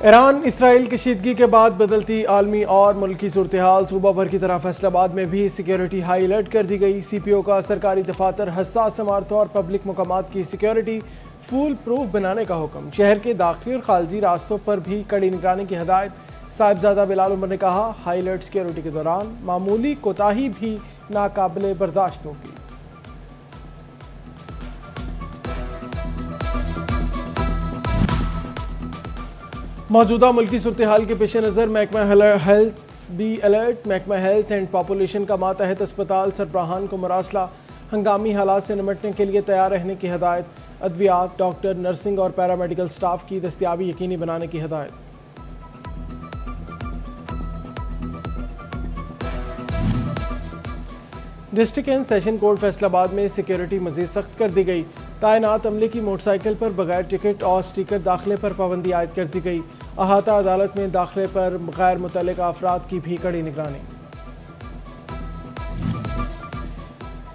ایران اسرائیل کشیدگی کے بعد بدلتی عالمی اور ملکی صورتحال صوبہ بھر کی طرح فیصل آباد میں بھی سیکیورٹی ہائی الرٹ کر دی گئی۔ سی پی او کا سرکاری دفاتر، حساس عمارتوں اور پبلک مقامات کی سیکیورٹی فول پروف بنانے کا حکم۔ شہر کے داخلی اور خارجی راستوں پر بھی کڑی نگرانی کی ہدایت۔ صاحبزادہ بلال عمر نے کہا، ہائی الرٹ سیکیورٹی کے دوران معمولی کوتاہی بھی ناقابل برداشت ہوگی۔ موجودہ ملکی صورتحال کے پیش نظر محکمہ ہیلتھ بھی الرٹ۔ محکمہ ہیلتھ اینڈ پاپولیشن کا ماتحت اسپتال سربراہان کو مراسلہ، ہنگامی حالات سے نمٹنے کے لیے تیار رہنے کی ہدایت۔ ادویات، ڈاکٹر، نرسنگ اور پیرامیڈیکل سٹاف کی دستیابی یقینی بنانے کی ہدایت۔ District and session court Faisal آباد میں سیکیورٹی مزید سخت کر دی گئی۔ تعینات عملے کی موٹر سائیکل پر بغیر ٹکٹ اور سٹیکر داخلے پر پابندی عائد کر دی گئی۔ احاطہ عدالت میں داخلے پر غیر متعلقہ افراد کی بھی کڑی نگرانی۔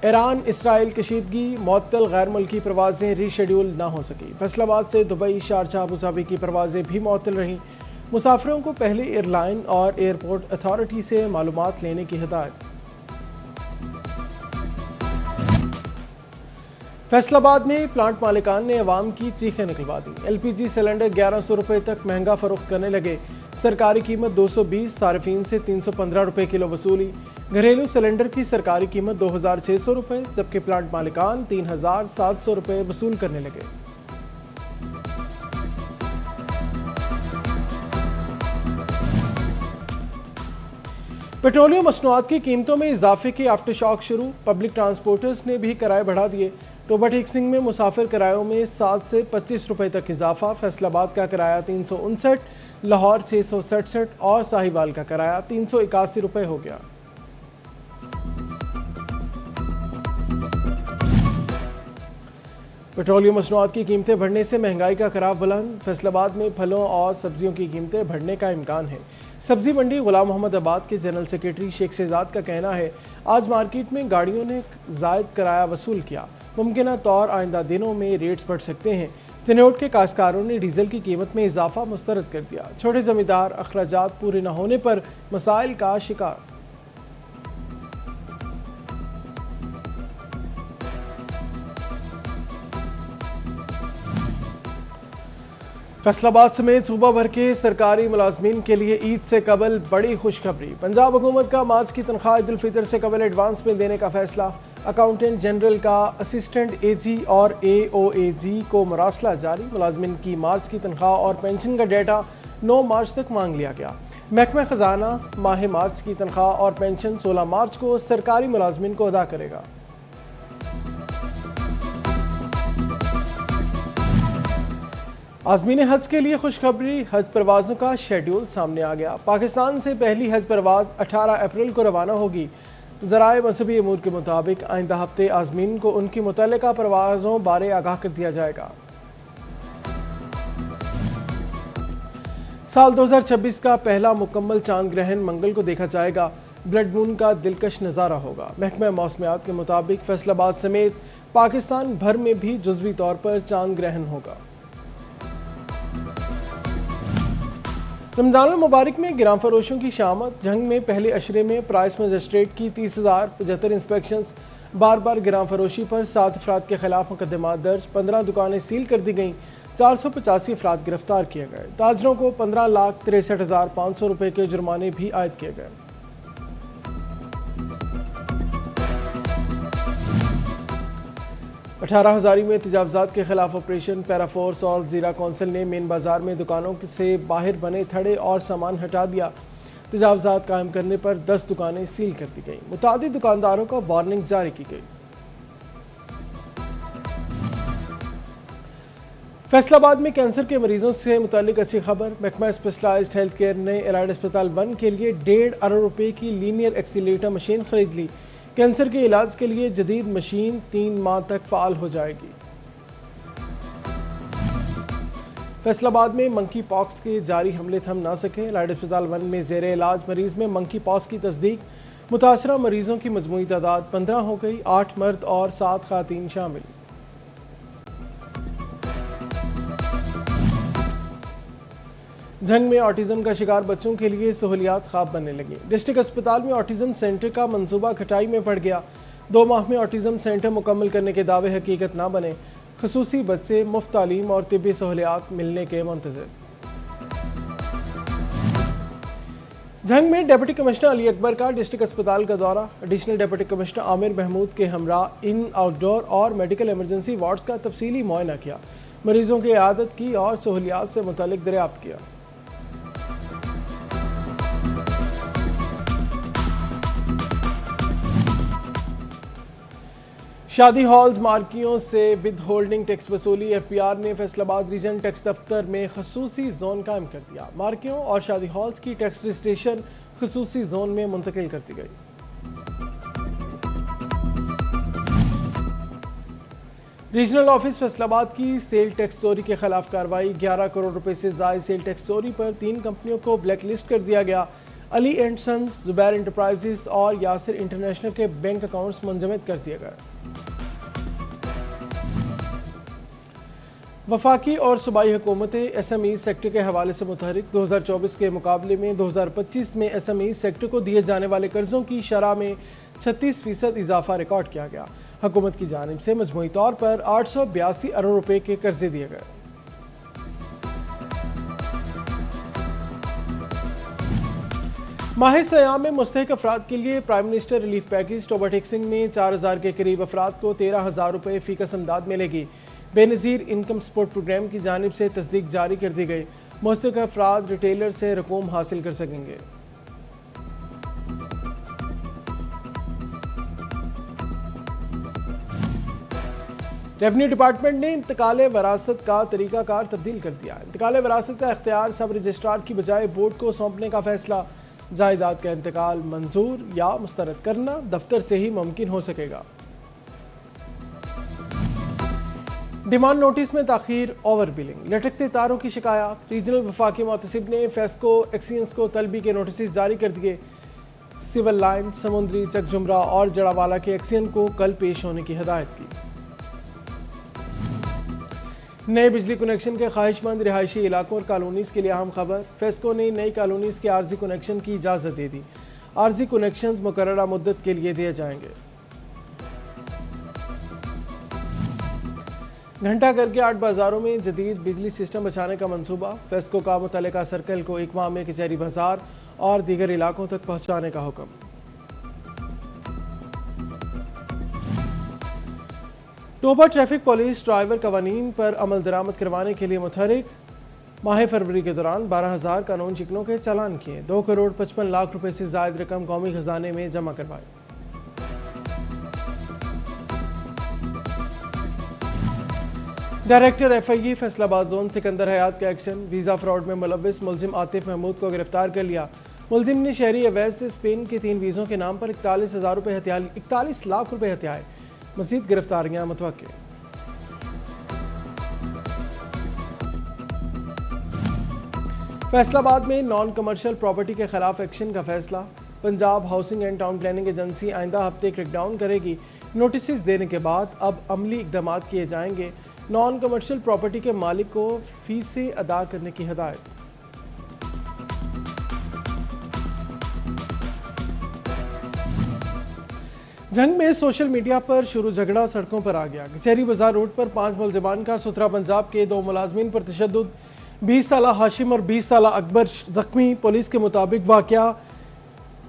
ایران اسرائیل کشیدگی، معطل غیر ملکی پروازیں ری شیڈول نہ ہو سکی۔ فیصل آباد سے دبئی، شارجہ، ابوظہبی کی پروازیں بھی معطل رہیں۔ مسافروں کو پہلے ایئر لائن اور ایئرپورٹ اتھارٹی سے معلومات لینے کی ہدایت۔ فیصل آباد میں پلانٹ مالکان نے عوام کی چیخیں نکلوا دی۔ ایل پی جی سلنڈر 1100 روپے تک مہنگا فروخت کرنے لگے۔ سرکاری قیمت 220، صارفین سے 315 روپے کلو وصولی۔ گھریلو سلنڈر کی سرکاری قیمت 2600 روپے، جبکہ پلانٹ مالکان 3700 روپے وصول کرنے لگے۔ پیٹرولیم مصنوعات کی قیمتوں میں اضافے کے آفٹر شاک شروع۔ پبلک ٹرانسپورٹرز نے بھی کرائے بڑھا دیے۔ ٹوبہ ٹیک سنگھ میں مسافر کرایوں میں 7 سے 25 روپے تک اضافہ۔ فیصل آباد کا کرایہ 359، لاہور 667 اور ساہیوال کا کرایہ 381 روپے ہو گیا۔ پیٹرولیم مصنوعات کی قیمتیں بڑھنے سے مہنگائی کا کراف بلند۔ فیصل آباد میں پھلوں اور سبزیوں کی قیمتیں بڑھنے کا امکان ہے۔ سبزی منڈی غلام محمد آباد کے جنرل سیکرٹری شیخ شہزاد کا کہنا ہے، آج مارکیٹ میں گاڑیوں نے زائد کرایہ وصول کیا۔ ممکنہ طور آئندہ دنوں میں ریٹس بڑھ سکتے ہیں۔ جنوٹ کے کاشتکاروں نے ڈیزل کی قیمت میں اضافہ مسترد کر دیا۔ چھوٹے زمیندار اخراجات پورے نہ ہونے پر مسائل کا شکار۔ فیصل آباد سمیت صوبہ بھر کے سرکاری ملازمین کے لیے عید سے قبل بڑی خوشخبری۔ پنجاب حکومت کا مارچ کی تنخواہ عید الفطر سے قبل ایڈوانس میں دینے کا فیصلہ۔ اکاؤنٹنٹ جنرل کا اسسٹنٹ اے جی اور اے او اے جی کو مراسلہ جاری۔ ملازمین کی مارچ کی تنخواہ اور پینشن کا ڈیٹا 9 مارچ تک مانگ لیا گیا۔ محکمہ خزانہ ماہ مارچ کی تنخواہ اور پینشن 16 مارچ کو سرکاری ملازمین کو ادا کرے گا۔ عازمین حج کے لیے خوشخبری، حج پروازوں کا شیڈول سامنے آ گیا۔ پاکستان سے پہلی حج پرواز 18 اپریل کو روانہ ہوگی۔ ذرائع مذہبی امور کے مطابق آئندہ ہفتے عازمین کو ان کی متعلقہ پروازوں بارے آگاہ کر دیا جائے گا۔ سال 2026 کا پہلا مکمل چاند گرہن منگل کو دیکھا جائے گا۔ بلڈ مون کا دلکش نظارہ ہوگا۔ محکمہ موسمیات کے مطابق فیصل آباد سمیت پاکستان بھر میں بھی جزوی طور پر چاند گرہن ہوگا۔ رمضان المبارک میں گراں فروشوں کی شامت۔ جنگ میں پہلے اشرے میں پرائس مجسٹریٹ کی 30,075 انسپیکشنز۔ بار بار گراں فروشی پر 7 افراد کے خلاف مقدمات درج۔ 15 دکانیں سیل کر دی گئیں۔ 485 افراد گرفتار کیے گئے۔ تاجروں کو 15,63,500 روپے کے جرمانے بھی عائد کیے گئے۔ اٹھارہ ہزاری میں تجاوزات کے خلاف آپریشن۔ پیرا فورس اور زیرہ کونسل نے مین بازار میں دکانوں سے باہر بنے تھڑے اور سامان ہٹا دیا۔ تجاوزات قائم کرنے پر 10 دکانیں سیل کر دی گئیں۔ متعدد دکانداروں کو وارننگ جاری کی گئی۔ فیصل آباد میں کینسر کے مریضوں سے متعلق اچھی خبر۔ محکمہ اسپیشلائزڈ ہیلتھ کیئر نے ایلائڈ اسپتال 1 کے لیے 1.5 ارب روپے کی لینئر ایکسیلیٹر مشین خرید لی۔ کینسر کے علاج کے لیے جدید مشین 3 ماہ تک فعال ہو جائے گی۔ فیصل آباد میں منکی پاکس کے جاری حملے تھم نہ سکے۔ ایلائڈ اسپتال 1 میں زیر علاج مریض میں منکی پاکس کی تصدیق۔ متاثرہ مریضوں کی مجموعی تعداد 15 ہو گئی۔ 8 مرد اور 7 خواتین شامل۔ جھنگ میں آٹزم کا شکار بچوں کے لیے سہولیات خواب بننے لگی۔ ڈسٹرکٹ اسپتال میں آٹزم سینٹر کا منصوبہ کھٹائی میں پڑ گیا۔ 2 ماہ میں آٹزم سینٹر مکمل کرنے کے دعوے حقیقت نہ بنے۔ خصوصی بچے مفت تعلیم اور طبی سہولیات ملنے کے منتظر۔ جھنگ میں ڈپٹی کمشنر علی اکبر کا ڈسٹرکٹ اسپتال کا دورہ۔ ایڈیشنل ڈپٹی کمشنر عامر محمود کے ہمراہ ان آؤٹ ڈور اور میڈیکل ایمرجنسی وارڈز کا تفصیلی معائنہ کیا، مریضوں کی عیادت کی اور سہولیات سے متعلق دریافت کیا۔ شادی ہالز مالکیوں سے ود ہولڈنگ ٹیکس وصولی۔ ایف بی آر نے فیصل آباد ریجن ٹیکس دفتر میں خصوصی زون قائم کر دیا۔ مالکیوں اور شادی ہالز کی ٹیکس رجسٹریشن خصوصی زون میں منتقل کر دی گئی۔ ریجنل آفس فیصل آباد کی سیل ٹیکس چوری کے خلاف کارروائی۔ 11 کروڑ روپے سے زائد سیل ٹیکس چوری پر 3 کمپنیوں کو بلیک لسٹ کر دیا گیا۔ علی اینڈ سنز، زبیر انٹرپرائزز اور یاسر انٹرنیشنل کے بینک اکاؤنٹس منجمد کر دیے گئے۔ وفاقی اور صوبائی حکومتیں ایس ایم ای سیکٹر کے حوالے سے متحرک۔ 2024 کے مقابلے میں 2025 میں ایس ایم ای سیکٹر کو دیے جانے والے قرضوں کی شرح میں 36% اضافہ ریکارڈ کیا گیا۔ حکومت کی جانب سے مجموعی طور پر 882 ارب روپے کے قرضے دیے گئے۔ ماہ سیام میں مستحق افراد کے لیے prime minister relief package ٹوبا taxing میں 4000 کے قریب افراد کو 13,000 روپے فی کس امداد ملے گی۔ بے نظیر انکم سپورٹ پروگرام کی جانب سے تصدیق جاری کر دی گئی۔ مستحق افراد ریٹیلر سے رقوم حاصل کر سکیں گے۔ ریونیو ڈپارٹمنٹ نے انتقال وراثت کا طریقہ کار تبدیل کر دیا۔ انتقال وراثت کا اختیار سب رجسٹرار کی بجائے بورڈ کو سونپنے کا فیصلہ۔ جائیداد کا انتقال منظور یا مسترد کرنا دفتر سے ہی ممکن ہو سکے گا۔ ڈیمانڈ نوٹس میں تاخیر، اوور بلنگ، لٹکتے تاروں کی شکایات۔ ریجنل وفاقی محتسب نے فیسکو ایکسینز کو طلبی کے نوٹسز جاری کر دیے۔ سول لائن، سمندری، چک جمرہ اور جڑاوالا کے ایکسین کو کل پیش ہونے کی ہدایت کی۔ نئے بجلی کنیکشن کے خواہش مند رہائشی علاقوں اور کالونیز کے لیے اہم خبر۔ فیسکو نے نئی کالونیز کے عارضی کنیکشن کی اجازت دے دی۔ عارضی کنیکشنز مقررہ مدت کے لیے دیے جائیں گے۔ گھنٹہ گھر کے 8 بازاروں میں جدید بجلی سسٹم بچھانے کا منصوبہ۔ فیسکو کا متعلقہ سرکل کو 1 ماہ میں کچہری بازار اور دیگر علاقوں تک پہنچانے کا حکم۔ ٹوبا ٹریفک پولیس ڈرائیور قوانین پر عمل درآمد کروانے کے لیے متحرک۔ ماہ فروری کے دوران 12,000 قانون شکنوں کے چالان کیے۔ 2 کروڑ 55 لاکھ روپے سے زائد رقم قومی خزانے میں جمع کروائی۔ ڈائریکٹر ایف آئی ای فیصل آباد زون سکندر حیات کا ایکشن۔ ویزا فراڈ میں ملوث ملزم عاطف محمود کو گرفتار کر لیا۔ ملزم نے شہری اویس سے اسپین کے 3 ویزوں کے نام پر 41 لاکھ روپے ہتھیائے۔ مزید گرفتاریاں متوقع۔ فیصل آباد میں نان کمرشل پراپرٹی کے خلاف ایکشن کا فیصلہ۔ Punjab housing and town planning agency آئندہ ہفتے کریک ڈاؤن کرے گی۔ نوٹسز دینے کے بعد اب عملی اقدامات کیے جائیں گے۔ نان کمرشل پراپرٹی کے مالک کو فیسیں ادا کرنے کی ہدایت۔ جنگ میں سوشل میڈیا پر شروع جھگڑا سڑکوں پر آ گیا۔ کچہری بازار روڈ پر 5 ملزمان کا سترا پنجاب کے 2 ملازمین پر تشدد۔ 20 سالہ ہاشم اور 20 سالہ اکبر زخمی۔ پولیس کے مطابق واقعہ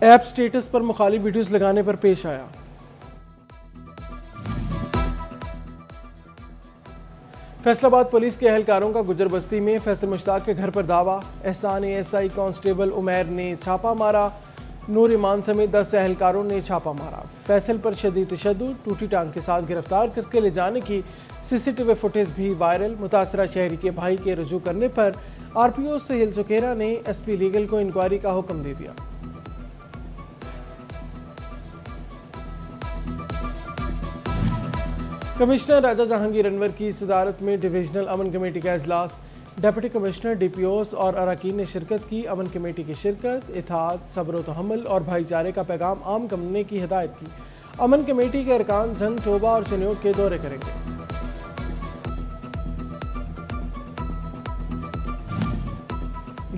ایپ سٹیٹس پر مخالف ویڈیوز لگانے پر پیش آیا۔ فیصل آباد پولیس کے اہلکاروں کا گجر بستی میں فیصل مشتاق کے گھر پر دعویٰ۔ احسان ایس آئی کانسٹیبل عمیر نے چھاپہ مارا۔ نور ایمان سمیت 10 اہلکاروں نے چھاپہ مارا۔ فیصل پر شدید تشدد، ٹوٹی ٹانگ کے ساتھ گرفتار کر کے لے جانے کی سی ٹی وی فوٹیج بھی وائرل۔ متاثرہ شہری کے بھائی کے رجوع کرنے پر آر پی او سہیل چکیرا نے ایس پی لیگل کو انکوائری کا حکم دے دیا۔ کمشنر راجہ جہانگیر انور کی صدارت میں ڈویژنل امن کمیٹی کا اجلاس۔ Deputy commissioner, D P Os اور اراکین نے شرکت کی۔ امن کمیٹی کی شرکت، اتحاد، صبر و تحمل اور بھائی چارے کا پیغام عام کرنے کی ہدایت کی۔ امن کمیٹی کے ارکان جھنگ، ٹوبا اور چنیوٹ کے دورے کریں گے۔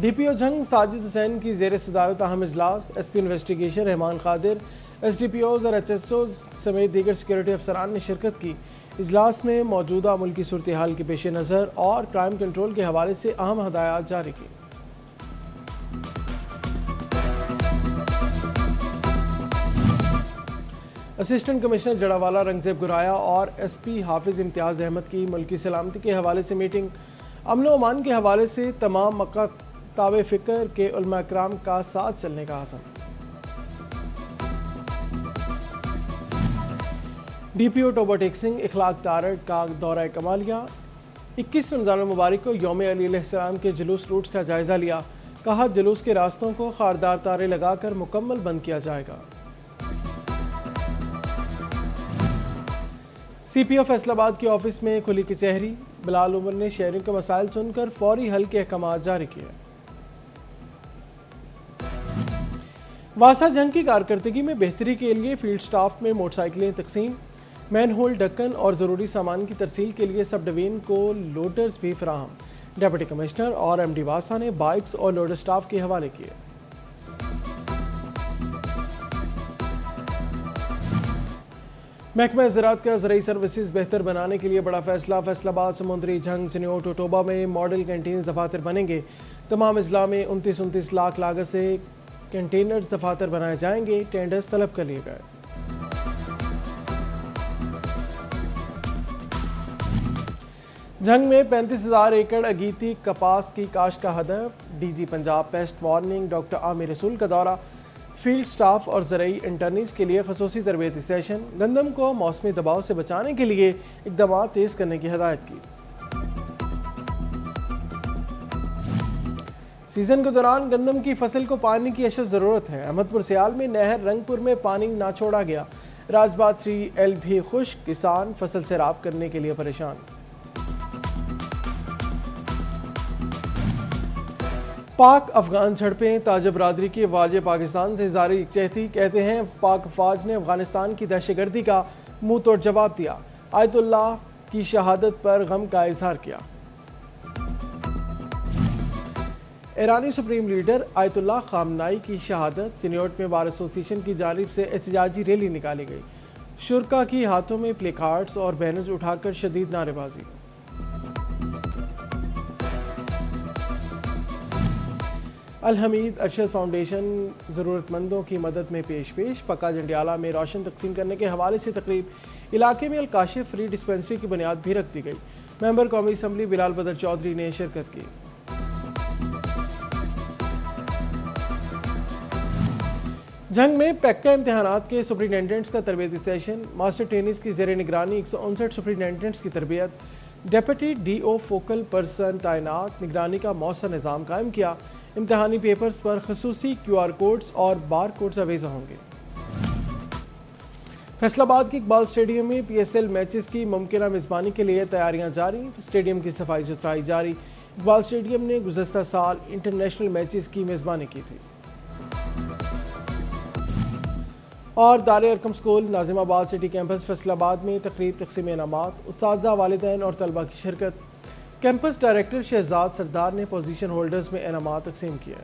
DPO جھنگ ساجد حسین کی زیر صدارت اہم اجلاس، SP انویسٹیگیشن رحمان قادر، SDPOز اور HSOز سمیت دیگر سیکورٹی افسران نے شرکت کی۔ اجلاس میں موجودہ ملکی صورتحال کے پیش نظر اور کرائم کنٹرول کے حوالے سے اہم ہدایات جاری کی۔ اسسٹنٹ کمشنر جڑاوالا رنگزیب گرایا اور SP حافظ امتیاز احمد کی ملکی سلامتی کے حوالے سے میٹنگ۔ امن و امان کے حوالے سے تمام مکاتب فکر کے علماء کرام کا ساتھ چلنے کا عزم۔ DPO ٹوبہ ٹیک سنگھ اخلاق تارڑ کا دورہ کمالیہ، 21 رمضان المبارک کو یوم علی علیہ السلام کے جلوس روٹس کا جائزہ لیا، کہا جلوس کے راستوں کو خاردار تارے لگا کر مکمل بند کیا جائے گا۔ CPO فیصل آباد کے آفس میں کھلی کچہری، بلال عمر نے شہریوں کے مسائل سن کر فوری حل کے احکامات جاری کیے۔ واسا جنگ کی کارکردگی میں بہتری کے لیے فیلڈ سٹاف میں موٹر سائیکلیں تقسیم، مین ہول ڈھکن اور ضروری سامان کی ترسیل کے لیے سب ڈویژن کو لوڈرز بھی فراہم۔ ڈپٹی کمشنر اور MD واسا نے بائکس اور لوڈر سٹاف کے حوالے کیے۔ محکمہ زراعت کا زرعی سروسز بہتر بنانے کے لیے بڑا فیصلہ، فیصل آباد، سمندری جھنگ، سنیوٹ اور ٹوبہ میں ماڈل کینٹینز دفاتر بنیں گے۔ تمام اضلاع میں 29 لاکھ لاگت سے کنٹینرز دفاتر بنائے جائیں گے، ٹینڈرز طلب کر لیے گئے۔ جھنگ میں 35,000 ایکڑ اگیتی کپاس کی کاشت کا ہدف، DG Punjab pest warning doctor Amir Rasool کا دورہ، فیلڈ سٹاف اور زرعی انٹرنیز کے لیے خصوصی تربیتی سیشن، گندم کو موسمی دباؤ سے بچانے کے لیے اقدامات تیز کرنے کی ہدایت کی۔ سیزن کے دوران گندم کی فصل کو پانی کی اشد ضرورت ہے، احمد پور سیال میں نہر رنگپور میں پانی نہ چھوڑا گیا، راج باغ 3L بھی خشک، کسان فصل سیراب کرنے کے لیے پریشان۔ پاک افغان جھڑپیں، تاجر برادری کی افواج پاکستان سے اظہار یکجہتی، کہتے ہیں پاک افواج نے افغانستان کی دہشت گردی کا منہ توڑ جواب دیا، آیت اللہ کی شہادت پر غم کا اظہار کیا۔ ایرانی سپریم لیڈر آیت اللہ خامنائی کی شہادت، چنیوٹ میں بار ایسوسی ایشن کی جانب سے احتجاجی ریلی نکالی گئی، شرکاء کی ہاتھوں میں پلے کارڈز اور بینرز اٹھا کر شدید نعرے بازی۔ الحمید ارشد فاؤنڈیشن ضرورت مندوں کی مدد میں پیش، پکا جنڈیالہ میں روشن تقسیم کرنے کے حوالے سے تقریب، علاقے میں الکاشف فری ڈسپنسری کی بنیاد بھی رکھ دی گئی، ممبر قومی اسمبلی بلال بدر چودھری نے شرکت کی۔ جھنگ میں پیکا امتحانات کے سپرنٹینڈنٹس کا تربیتی سیشن، ماسٹر ٹرینرز کی زیر نگرانی 159 سپرنٹینڈنٹس کی تربیت، ڈپٹی DO فوکل پرسن تعینات، نگرانی کا مؤثر نظام قائم کیا، امتحانی پیپرز پر خصوصی QR کوڈز اور بار کوڈز اویزہ ہوں گے۔ فیصل آباد کے اقبال اسٹیڈیم میں PSL میچز کی ممکنہ میزبانی کے لیے تیاریاں جاری، اسٹیڈیم کی صفائی ستھرائی جاری، اقبال اسٹیڈیم نے گزشتہ سال انٹرنیشنل میچز کی میزبانی کی تھی۔ اور دار ارقم اسکول ناظم آباد سٹی کیمپس فیصل آباد میں تقریب تقسیم انعامات، اساتذہ، والدین اور طلبہ کی شرکت، کیمپس ڈائریکٹر شہزاد سردار نے پوزیشن ہولڈرز میں انعامات تقسیم کیے۔